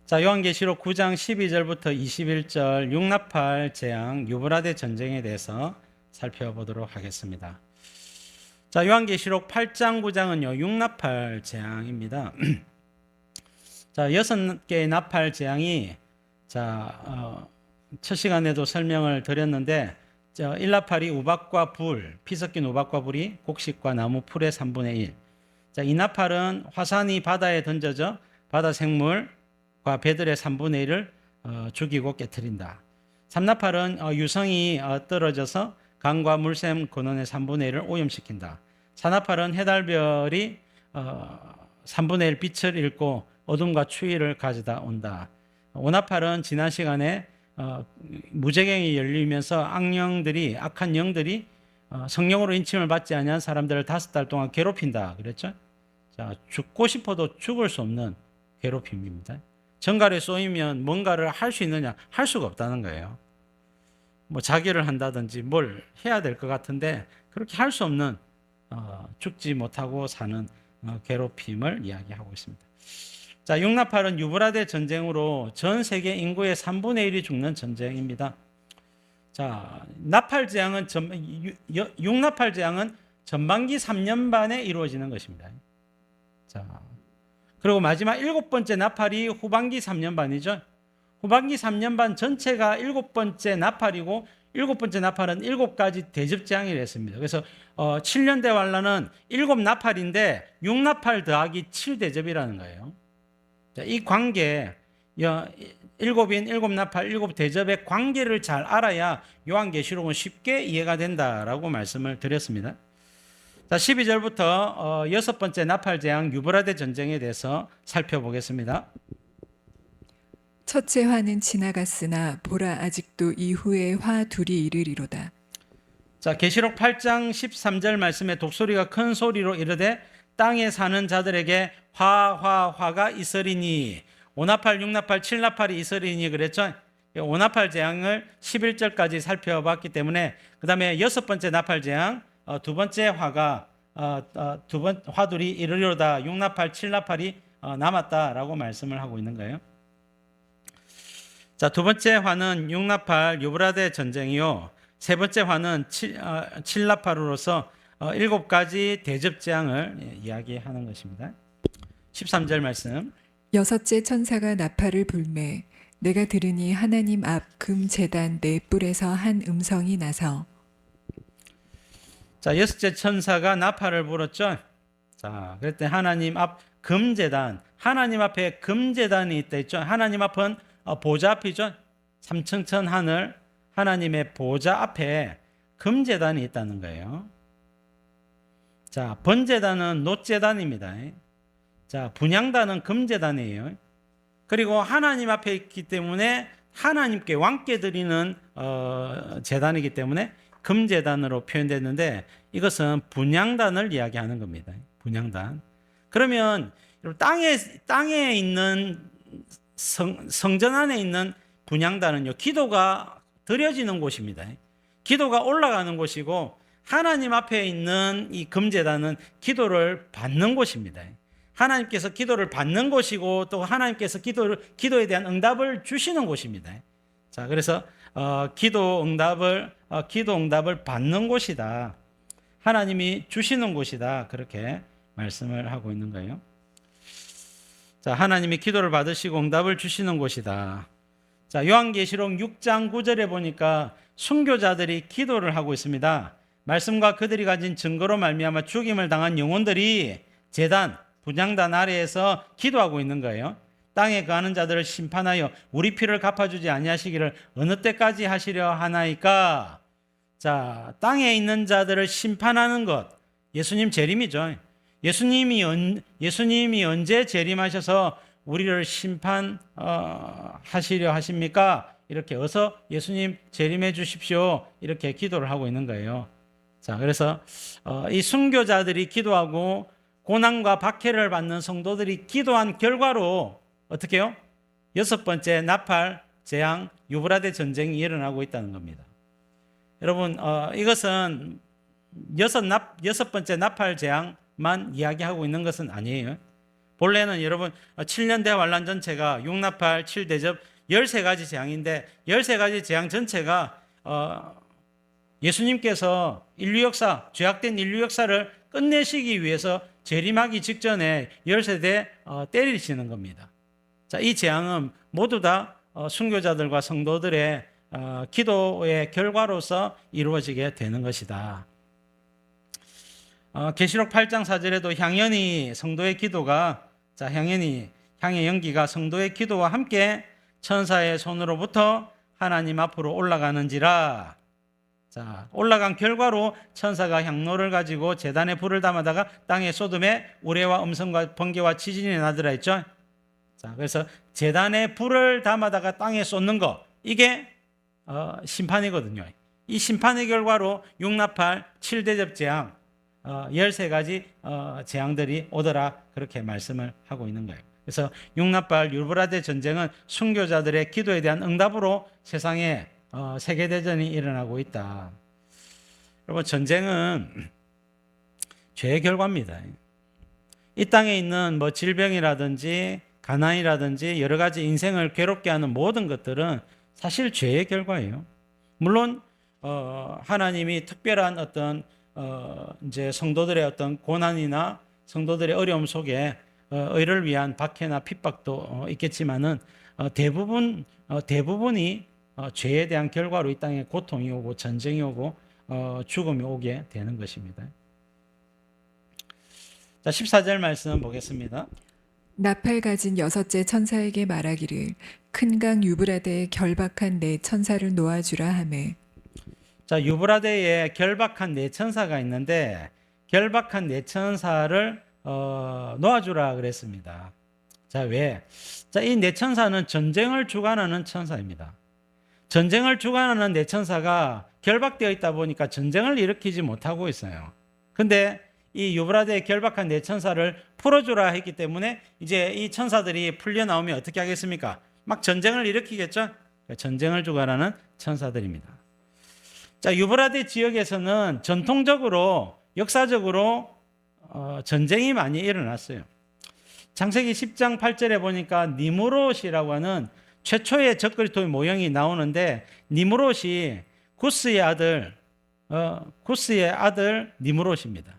자, 요한계시록 9장 12절부터 21절 육나팔 재앙 유브라데 전쟁에 대해서 살펴보도록 하겠습니다. 자, 요한계시록 8장 9장은요 육나팔 재앙입니다. 자, 6개의 나팔 재앙이 첫 시간에도 설명을 드렸는데, 1나팔이 우박과 불, 피 섞인 우박과 불이 곡식과 나무 풀의 3분의 1. 자, 이 나팔은 화산이 바다에 던져져 바다 생물과 배들의 3분의 1을 죽이고 깨뜨린다. 3나팔은 유성이 떨어져서 강과 물샘 근원의 3분의 1을 오염시킨다. 4나팔은 해달별이 3분의 1 빛을 잃고 어둠과 추위를 가져다 온다. 5나팔은 지난 시간에 무제경이 열리면서 악한 영들이 성령으로 인침을 받지 아니한 사람들을 5달 동안 괴롭힌다 그랬죠. 자, 죽고 싶어도 죽을 수 없는 괴롭힘입니다. 정갈에 쏘이면 뭔가를 할 수 있느냐? 할 수가 없다는 거예요. 뭐 자결을 한다든지 뭘 해야 될 것 같은데 그렇게 할 수 없는 죽지 못하고 사는 괴롭힘을 이야기하고 있습니다. 자, 육나팔은 유브라데 전쟁으로 전 세계 인구의 3분의 1이 죽는 전쟁입니다. 자, 육나팔 재앙은 전반기 3년 반에 이루어지는 것입니다. 자, 그리고 마지막 7번째 나팔이 후반기 3년 반이죠. 후반기 3년 반 전체가 7번째 나팔이고 7번째 나팔은 7가지 대접 재앙이라 했습니다. 그래서 7년 대환란은 7나팔인데 6나팔 더하기 7대접이라는 거예요. 자, 이 관계, 7인 7나팔 7대접의 관계를 잘 알아야 요한계시록은 쉽게 이해가 된다라고 말씀을 드렸습니다. 자, 12절부터 6번째 나팔 재앙 유브라데 전쟁에 대해서 살펴보겠습니다. 첫째 화는 지나갔으나 보라 아직도 이후에 화 둘이 이르리로다. 자, 계시록 8장 13절 말씀에 독소리가 큰 소리로 이르되 땅에 사는 자들에게 화가 있으리니 5나팔 6나팔 7나팔이 있으리니 그랬죠. 5나팔 재앙을 11절까지 살펴봤기 때문에 그 다음에 6번째 나팔 재앙 두 번째 화가 화둘이 이르리로다 6나팔 7나팔이 남았다라고 말씀을 하고 있는 거예요. 자, 두 번째 화는 6나팔 유브라데 전쟁이요. 세 번째 화는 7나팔로서 7가지 대접 재앙을 이야기하는 것입니다. 13절 말씀. 여섯째 천사가 나팔을 불매 내가 들으니 하나님 앞 금 제단 네 뿔에서 한 음성이 나서. 자, 여섯째 천사가 나팔을 불었죠. 자, 그랬더니 하나님 앞 금제단, 하나님 앞에 금제단이 있다 했죠. 하나님 앞은 보좌 앞이죠. 삼층천 하늘, 하나님의 보좌 앞에 금제단이 있다는 거예요. 자, 번제단은 놋제단입니다. 자, 분향단은 금제단이에요. 그리고 하나님 앞에 있기 때문에 하나님께 왕께 드리는 제단이기 때문에 금제단으로 표현됐는데 이것은 분향단을 이야기하는 겁니다. 분향단. 그러면 땅에 있는 성전 안에 있는 분향단은요, 기도가 드려지는 곳입니다. 기도가 올라가는 곳이고 하나님 앞에 있는 이 금제단은 기도를 받는 곳입니다. 하나님께서 기도를 받는 곳이고 또 하나님께서 기도에 대한 응답을 주시는 곳입니다. 자, 그래서 기도 응답을 받는 곳이다. 하나님이 주시는 곳이다. 그렇게 말씀을 하고 있는 거예요. 자, 하나님이 기도를 받으시고 응답을 주시는 곳이다. 자, 요한계시록 6장 9절에 보니까 순교자들이 기도를 하고 있습니다. 말씀과 그들이 가진 증거로 말미암아 죽임을 당한 영혼들이 제단, 분향단 아래에서 기도하고 있는 거예요. 땅에 거하는 자들을 심판하여 우리 피를 갚아주지 아니하시기를 어느 때까지 하시려 하나이까. 자, 땅에 있는 자들을 심판하는 것, 예수님 재림이죠. 예수님이 언제 재림하셔서 우리를 심판하시려 하십니까? 이렇게 어서 예수님 재림해 주십시오. 이렇게 기도를 하고 있는 거예요. 자, 그래서 이 순교자들이 기도하고 고난과 박해를 받는 성도들이 기도한 결과로 어떻게 해요? 6번째 나팔 재앙 유브라데 전쟁이 일어나고 있다는 겁니다. 여러분, 이것은 6번째 나팔 재앙만 이야기하고 있는 것은 아니에요. 본래는 여러분 7년 대환란 전체가 육나팔, 7대접 13가지 재앙인데 13가지 재앙 전체가 예수님께서 인류 역사, 죄악된 인류 역사를 끝내시기 위해서 재림하기 직전에 13대 때리시는 겁니다. 자, 이 재앙은 모두 다 순교자들과 성도들의 기도의 결과로서 이루어지게 되는 것이다. 계시록 8장 4절에도 향연이 성도의 기도가 향의 연기가 성도의 기도와 함께 천사의 손으로부터 하나님 앞으로 올라가는지라. 자, 올라간 결과로 천사가 향로를 가지고 제단에 불을 담아다가 땅에 쏟음에 우레와 음성과 번개와 지진이 나더라 했죠. 자, 그래서 제단에 불을 담아다가 땅에 쏟는 거, 이게 심판이거든요. 이 심판의 결과로 육나팔, 7대접 재앙, 13가지 재앙들이 오더라, 그렇게 말씀을 하고 있는 거예요. 그래서 육나팔 유브라데 전쟁은 순교자들의 기도에 대한 응답으로 세상에 세계대전이 일어나고 있다. 여러분, 전쟁은 죄의 결과입니다. 이 땅에 있는 질병이라든지 가난이라든지 여러 가지 인생을 괴롭게 하는 모든 것들은 사실 죄의 결과예요. 물론 하나님이 특별한 어떤 이제 성도들의 어떤 고난이나 성도들의 어려움 속에 의를 위한 박해나 핍박도 있겠지만은 대부분이 죄에 대한 결과로 이 땅에 고통이 오고 전쟁이 오고 죽음이 오게 되는 것입니다. 자, 14절 말씀 보겠습니다. 나팔 가진 6째 천사에게 말하기를 큰 강 유브라데에 결박한 네 천사를 놓아주라 하매. 자, 유브라데에 결박한 네 천사가 있는데 결박한 네 천사를 놓아주라 그랬습니다. 자, 왜? 자, 이 네 천사는 전쟁을 주관하는 천사입니다. 전쟁을 주관하는 네 천사가 결박되어 있다 보니까 전쟁을 일으키지 못하고 있어요. 근데 이 유브라데에 결박한 네 천사를 풀어주라 했기 때문에 이제 이 천사들이 풀려 나오면 어떻게 하겠습니까? 막 전쟁을 일으키겠죠? 전쟁을 주관하는 천사들입니다. 자, 유브라데 지역에서는 전통적으로 역사적으로 전쟁이 많이 일어났어요. 창세기 10장 8절에 보니까 니므롯이라고 하는 최초의 적그리스도의 모형이 나오는데 니므롯이 구스의 아들 니므롯입니다.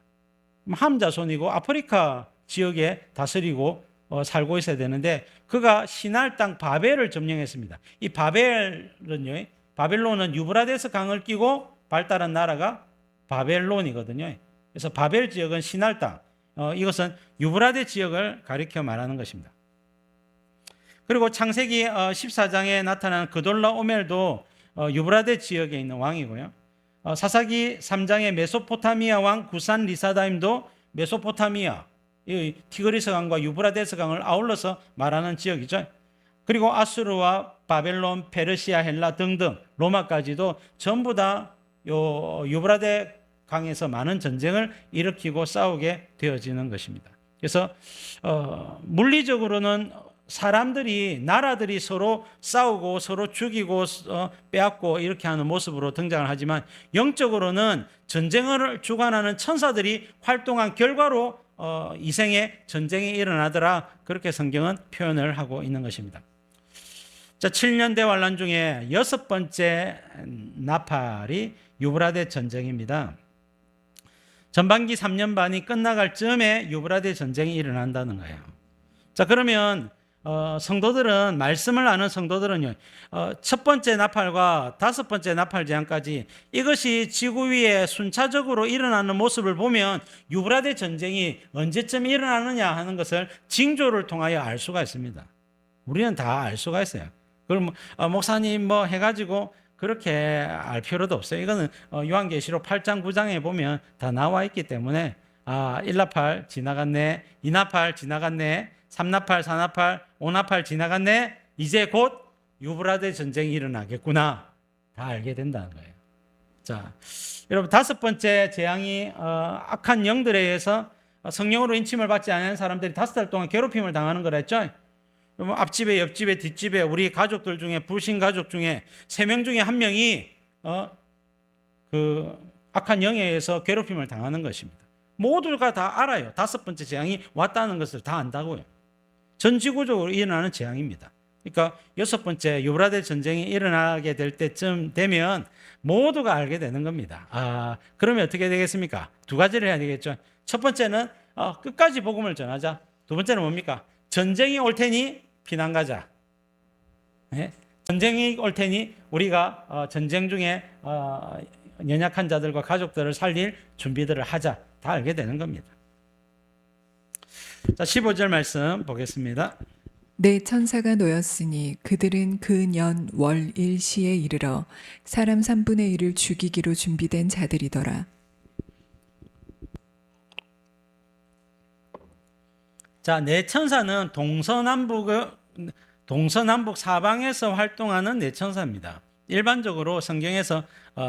함 자손이고 아프리카 지역에 다스리고 살고 있어야 되는데 그가 시날 땅 바벨을 점령했습니다. 이 바벨론은 유브라데스 강을 끼고 발달한 나라가 바벨론이거든요. 그래서 바벨 지역은 시날 땅, 이것은 유브라데 지역을 가리켜 말하는 것입니다. 그리고 창세기 14장에 나타나는 그돌라오멜도 유브라데 지역에 있는 왕이고요. 사사기 3장의 메소포타미아 왕 구산 리사다임도 메소포타미아, 티그리스 강과 유브라데스 강을 아울러서 말하는 지역이죠. 그리고 아수르와 바벨론, 페르시아, 헬라 등등 로마까지도 전부 다 유브라데 강에서 많은 전쟁을 일으키고 싸우게 되어지는 것입니다. 그래서 물리적으로는 나라들이 서로 싸우고 서로 죽이고 빼앗고 이렇게 하는 모습으로 등장을 하지만 영적으로는 전쟁을 주관하는 천사들이 활동한 결과로 이생에 전쟁이 일어나더라, 그렇게 성경은 표현을 하고 있는 것입니다. 자, 7년 대환란 중에 6번째 나팔이 유브라데 전쟁입니다. 전반기 3년 반이 끝나갈 즈음에 유브라데 전쟁이 일어난다는 거예요. 자, 그러면 성도들은, 말씀을 아는 성도들은요, 첫 번째 나팔과 5번째 나팔 재앙까지 이것이 지구 위에 순차적으로 일어나는 모습을 보면 유브라데 전쟁이 언제쯤 일어나느냐 하는 것을 징조를 통하여 알 수가 있습니다. 우리는 다 알 수가 있어요. 그럼 목사님 해가지고 그렇게 알 필요도 없어요. 이거는 요한계시록 8장 9장에 보면 다 나와 있기 때문에 1나팔 지나갔네, 2나팔 지나갔네, 3나팔, 4나팔, 5나팔 지나갔네, 이제 곧 유브라데 전쟁이 일어나겠구나, 다 알게 된다는 거예요. 자, 여러분, 5번째 재앙이 악한 영들에 의해서 성령으로 인침을 받지 않은 사람들이 5달 동안 괴롭힘을 당하는 거라 했죠. 여러분, 앞집에, 옆집에, 뒷집에 우리 가족들 중에, 불신 가족 중에 3명 중에 1명이 그 악한 영에 의해서 괴롭힘을 당하는 것입니다. 모두가 다 알아요. 5번째 재앙이 왔다는 것을 다 안다고요. 전 지구적으로 일어나는 재앙입니다. 그러니까 여섯 번째 유브라데 전쟁이 일어나게 될 때쯤 되면 모두가 알게 되는 겁니다. 그러면 어떻게 되겠습니까? 두 가지를 해야 되겠죠. 첫 번째는 끝까지 복음을 전하자. 두 번째는 뭡니까? 전쟁이 올 테니 피난 가자. 네? 전쟁이 올 테니 우리가 전쟁 중에 연약한 자들과 가족들을 살릴 준비들을 하자. 다 알게 되는 겁니다. 자, 15절 말씀 보겠습니다. 내 천사가 놓였으니 그들은 그 년 월 일시에 이르러 사람 3분의 1을 죽이기로 준비된 자들이더라. 자, 내 천사는 동서남북 사방에서 활동하는 내 천사입니다. 일반적으로 성경에서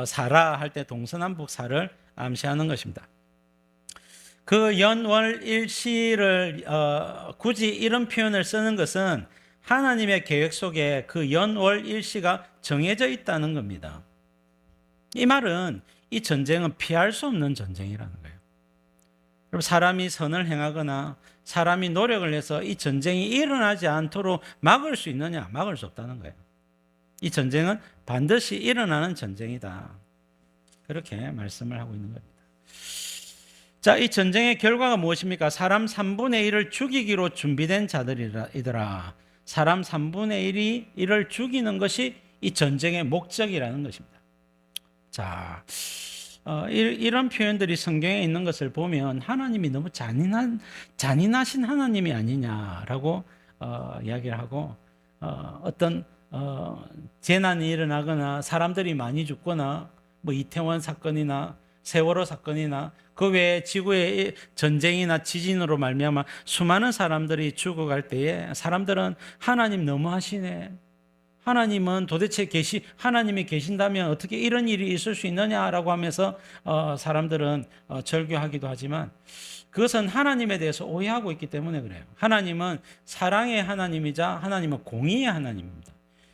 사라 할 때 동서남북 사를 암시하는 것입니다. 그 연월 일시를 굳이 이런 표현을 쓰는 것은 하나님의 계획 속에 그 연월 일시가 정해져 있다는 겁니다. 이 말은 이 전쟁은 피할 수 없는 전쟁이라는 거예요. 여러분, 사람이 선을 행하거나 사람이 노력을 해서 이 전쟁이 일어나지 않도록 막을 수 있느냐? 막을 수 없다는 거예요. 이 전쟁은 반드시 일어나는 전쟁이다. 그렇게 말씀을 하고 있는 겁니다. 자, 이 전쟁의 결과가 무엇입니까? 사람 3분의 1을 죽이기로 준비된 자들이더라. 사람 3분의 1을 죽이는 것이 이 전쟁의 목적이라는 것입니다. 자, 이런 표현들이 성경에 있는 것을 보면 하나님이 너무 잔인하신 하나님이 아니냐라고 이야기를 하고 어떤 재난이 일어나거나 사람들이 많이 죽거나 뭐 이태원 사건이나 세월호 사건이나 그 외에 지구의 전쟁이나 지진으로 말미암아 수많은 사람들이 죽어갈 때에 사람들은 하나님 너무하시네. 하나님은 도대체 하나님이 계신다면 어떻게 이런 일이 있을 수 있느냐라고 하면서 사람들은 절규하기도 하지만 그것은 하나님에 대해서 오해하고 있기 때문에 그래요. 하나님은 사랑의 하나님이자 하나님은 공의의 하나님입니다.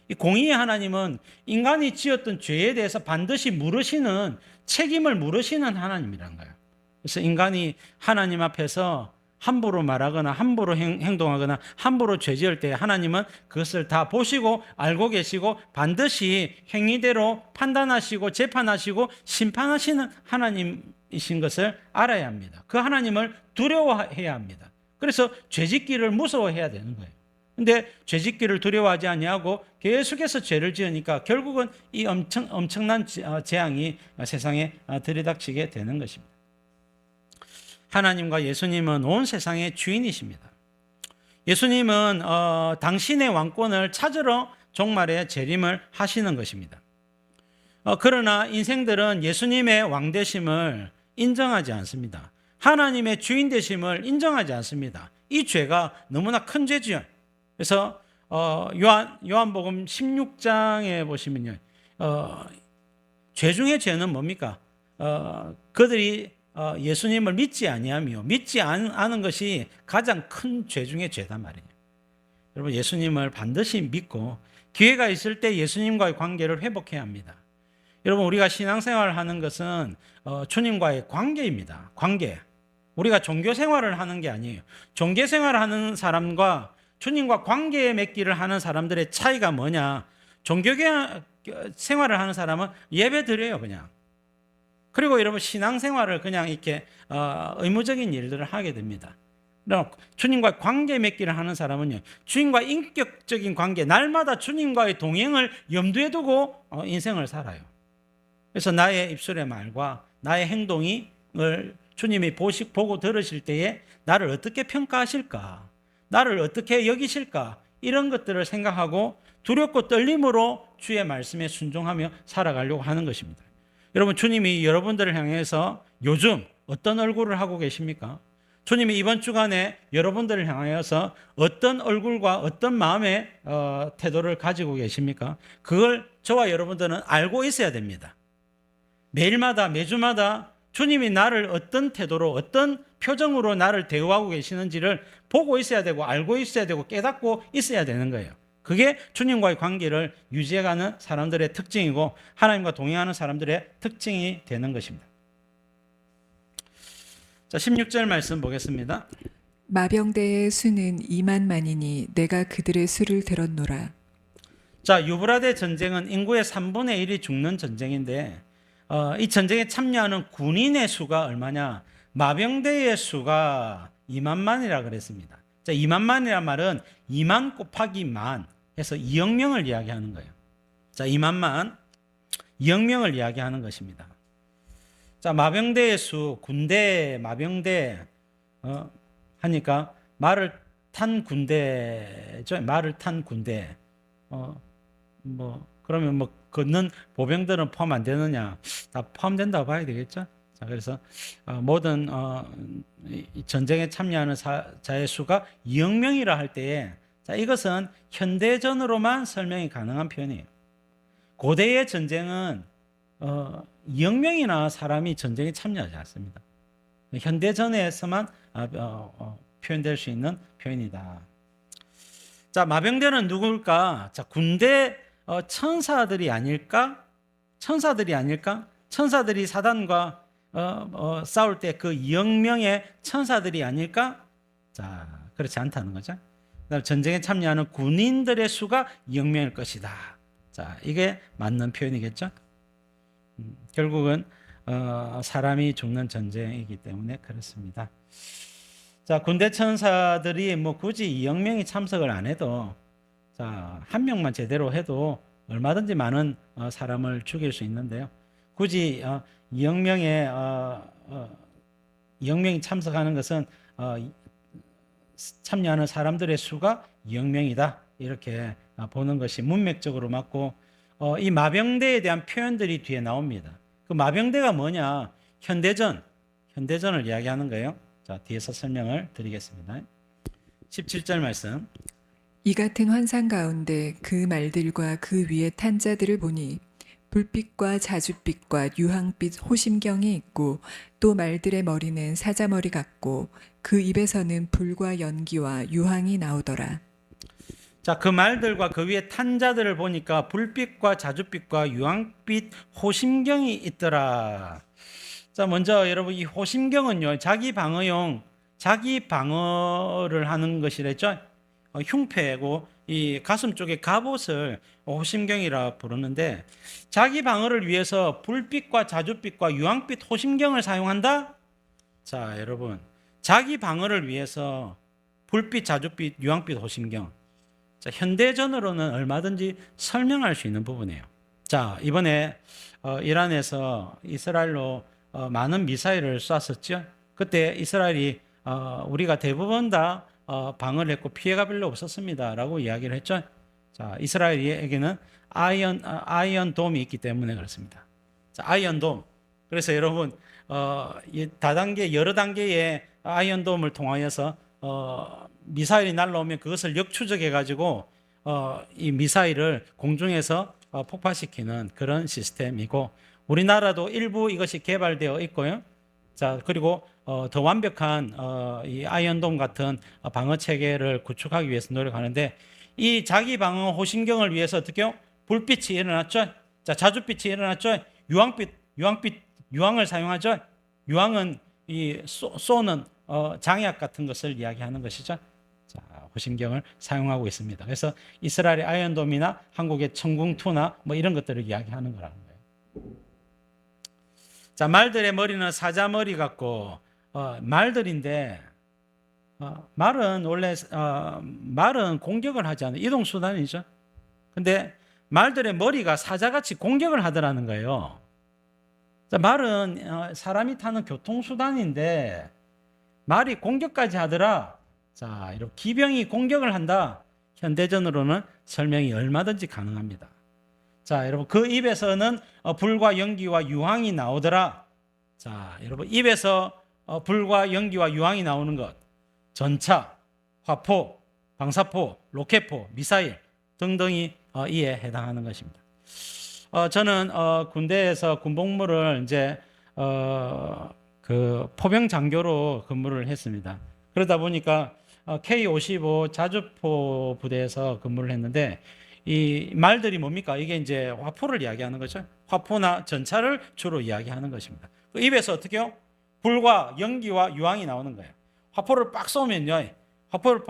이 공의의 하나님은 인간이 지었던 죄에 대해서 반드시 책임을 물으시는 하나님이라는 거예요. 그래서 인간이 하나님 앞에서 함부로 말하거나 함부로 행동하거나 함부로 죄지을 때 하나님은 그것을 다 보시고 알고 계시고 반드시 행위대로 판단하시고 재판하시고 심판하시는 하나님이신 것을 알아야 합니다. 그 하나님을 두려워해야 합니다. 그래서 죄짓기를 무서워해야 되는 거예요. 근데 죄짓기를 두려워하지 아니하고 계속해서 죄를 지으니까 결국은 이 엄청난 재앙이 세상에 들이닥치게 되는 것입니다. 하나님과 예수님은 온 세상의 주인이십니다. 예수님은 당신의 왕권을 찾으러 종말에 재림을 하시는 것입니다. 그러나 인생들은 예수님의 왕되심을 인정하지 않습니다. 하나님의 주인 되심을 인정하지 않습니다. 이 죄가 너무나 큰 죄지요. 그래서 요한복음 16장에 보시면요, 죄 중에 죄는 뭡니까? 그들이 예수님을 믿지 아니하며 믿지 않은 것이 가장 큰 죄 중에 죄단 말이에요. 여러분, 예수님을 반드시 믿고 기회가 있을 때 예수님과의 관계를 회복해야 합니다. 여러분, 우리가 신앙생활을 하는 것은 주님과의 관계입니다. 관계. 우리가 종교 생활을 하는 게 아니에요. 종교 생활을 하는 사람과 주님과 관계 맺기를 하는 사람들의 차이가 뭐냐? 종교 생활을 하는 사람은 예배 드려요, 그냥. 그리고 여러분, 신앙생활을 그냥 이렇게 의무적인 일들을 하게 됩니다. 주님과 관계 맺기를 하는 사람은요, 주님과 인격적인 관계, 날마다 주님과의 동행을 염두에 두고 인생을 살아요. 그래서 나의 입술의 말과 나의 행동을 주님이 보고 들으실 때에 나를 어떻게 평가하실까? 나를 어떻게 여기실까? 이런 것들을 생각하고 두렵고 떨림으로 주의 말씀에 순종하며 살아가려고 하는 것입니다. 여러분, 주님이 여러분들을 향해서 요즘 어떤 얼굴을 하고 계십니까? 주님이 이번 주간에 여러분들을 향하여서 어떤 얼굴과 어떤 마음의 태도를 가지고 계십니까? 그걸 저와 여러분들은 알고 있어야 됩니다. 매일마다 매주마다 주님이 나를 어떤 태도로 어떤 표정으로 나를 대우하고 계시는지를 보고 있어야 되고 알고 있어야 되고 깨닫고 있어야 되는 거예요. 그게 주님과의 관계를 유지해가는 사람들의 특징이고 하나님과 동행하는 사람들의 특징이 되는 것입니다. 자, 16절 말씀 보겠습니다. 마병대의 수는 2만만이니 내가 그들의 수를 들었노라. 자, 유브라데 전쟁은 인구의 3분의 1이 죽는 전쟁인데 이 전쟁에 참여하는 군인의 수가 얼마냐? 마병대의 수가 2만만이라 그랬습니다. 자, 2만만이란 말은 2만 곱하기 만 해서 2억 명을 이야기하는 거예요. 자, 2만만 2억 명을 이야기하는 것입니다. 자, 마병대의 수, 군대, 마병대 하니까 말을 탄 군대죠. 말을 탄 군대. 그러면 걷는 보병들은 포함 안 되느냐? 다 포함된다고 봐야 되겠죠. 자, 그래서 모든 이 전쟁에 참여하는 자의 수가 2억 명이라 할 때에, 자, 이것은 현대전으로만 설명이 가능한 표현이에요. 고대의 전쟁은 2억 명이나 사람이 전쟁에 참여하지 않습니다. 현대전에서만 표현될 수 있는 표현이다. 자, 마병대는 누굴까? 자, 군대 천사들이 아닐까? 천사들이 아닐까? 천사들이 사단과 싸울 때 그 2억 명의 천사들이 아닐까? 자, 그렇지 않다는 거죠. 그다음 전쟁에 참여하는 군인들의 수가 2억 명일 것이다. 자, 이게 맞는 표현이겠죠. 결국은 사람이 죽는 전쟁이기 때문에 그렇습니다. 자, 군대 천사들이 굳이 2억 명이 참석을 안 해도, 자, 한 명만 제대로 해도 얼마든지 많은 사람을 죽일 수 있는데요. 굳이 2억 명이 참석하는 것은 참여하는 사람들의 수가 2억 명이다. 이렇게 보는 것이 문맥적으로 맞고, 이 마병대에 대한 표현들이 뒤에 나옵니다. 그 마병대가 뭐냐? 현대전을 이야기하는 거예요. 자, 뒤에서 설명을 드리겠습니다. 17절 말씀. 이 같은 환상 가운데 그 말들과 그 위에 탄 자들을 보니 불빛과 자줏빛과 유황빛 호심경이 있고 또 말들의 머리는 사자머리 같고 그 입에서는 불과 연기와 유황이 나오더라. 자, 그 말들과 그 위에 탄 자들을 보니까 불빛과 자줏빛과 유황빛 호심경이 있더라. 자, 먼저 여러분, 이 호심경은요, 자기 방어를 하는 것이랬죠. 흉패고 이 가슴 쪽에 갑옷을 호심경이라 부르는데, 자기 방어를 위해서 불빛과 자줏빛과 유황빛 호심경을 사용한다. 자, 여러분, 자기 방어를 위해서 불빛, 자줏빛, 유황빛 호심경. 자, 현대전으로는 얼마든지 설명할 수 있는 부분이에요. 자, 이번에 이란에서 이스라엘로 많은 미사일을 쐈었죠. 그때 이스라엘이 우리가 대부분 다 방어를 했고 피해가 별로 없었습니다 라고 이야기를 했죠. 자, 이스라엘에게는 아이언돔이 있기 때문에 그렇습니다. 자, 아이언돔. 그래서 여러분, 여러 단계의 아이언돔을 통하여서 미사일이 날라오면 그것을 역추적해 가지고 이 미사일을 공중에서 폭파시키는 그런 시스템이고, 우리나라도 일부 이것이 개발되어 있고요. 자, 그리고 더 완벽한 이 아이언돔 같은 방어 체계를 구축하기 위해서 노력하는데, 이 자기 방어 호신경을 위해서 어떻게요? 불빛이 일어났죠. 자, 자줏빛이 일어났죠. 유황을 사용하죠. 유황은 이 쏘는 장약 같은 것을 이야기하는 것이죠. 자, 호신경을 사용하고 있습니다. 그래서 이스라엘의 아이언돔이나 한국의 천궁2나 이런 것들을 이야기하는 거라는 거예요. 자, 말들의 머리는 사자머리 같고, 말들인데, 말은 원래 말은 공격을 하지 않아요. 이동수단이죠. 근데 말들의 머리가 사자같이 공격을 하더라는 거예요. 자, 말은 사람이 타는 교통수단인데 말이 공격까지 하더라. 자, 이렇게 기병이 공격을 한다. 현대전으로는 설명이 얼마든지 가능합니다. 자, 여러분, 그 입에서는 불과 연기와 유황이 나오더라. 자, 여러분, 입에서 불과 연기와 유황이 나오는 것, 전차, 화포, 방사포, 로켓포, 미사일 등등이 이에 해당하는 것입니다. 저는 군대에서 군복무를 이제 그 포병 장교로 근무를 했습니다. 그러다 보니까 K-55 자주포 부대에서 근무를 했는데, 이 말들이 뭡니까? 이게 이제 화포를 이야기하는 거죠. 화포나 전차를 주로 이야기하는 것입니다. 그 입에서 어떻게 해요? 불과 연기와 유황이 나오는 거예요. 화포를 빡 쏘면요. 화포를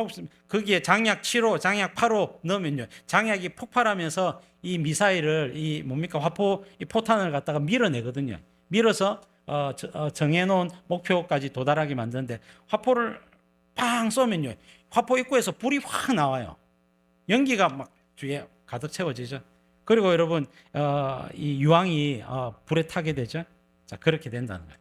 거기에 장약 7호, 장약 8호 넣으면요. 장약이 폭발하면서 이 미사일을 이 뭡니까? 화포 이 포탄을 갖다가 밀어내거든요. 밀어서 정해놓은 목표까지 도달하게 만드는데 화포를 팡 쏘면요. 화포 입구에서 불이 확 나와요. 연기가 막 주위에 가득 채워지죠. 그리고 여러분 이 유황이 불에 타게 되죠. 자, 그렇게 된다는 거예요.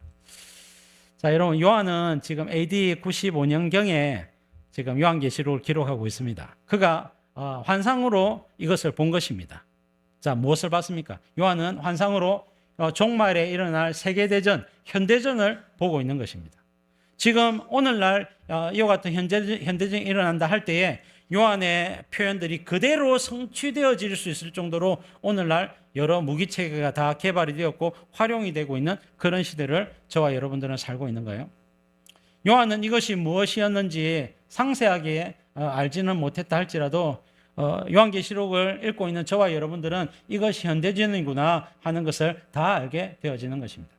자, 여러분 요한은 지금 AD 95년경에 지금 요한계시록을 기록하고 있습니다. 그가 환상으로 이것을 본 것입니다. 자, 무엇을 봤습니까? 요한은 환상으로 종말에 일어날 세계대전, 현대전을 보고 있는 것입니다. 지금 오늘날 이와 같은 현대전이 일어난다 할 때에 요한의 표현들이 그대로 성취되어질 수 있을 정도로 오늘날 여러 무기체계가 다 개발이 되었고 활용이 되고 있는 그런 시대를 저와 여러분들은 살고 있는 거예요. 요한은 이것이 무엇이었는지 상세하게 알지는 못했다 할지라도 요한계시록을 읽고 있는 저와 여러분들은 이것이 현대전이구나 하는 것을 다 알게 되어지는 것입니다.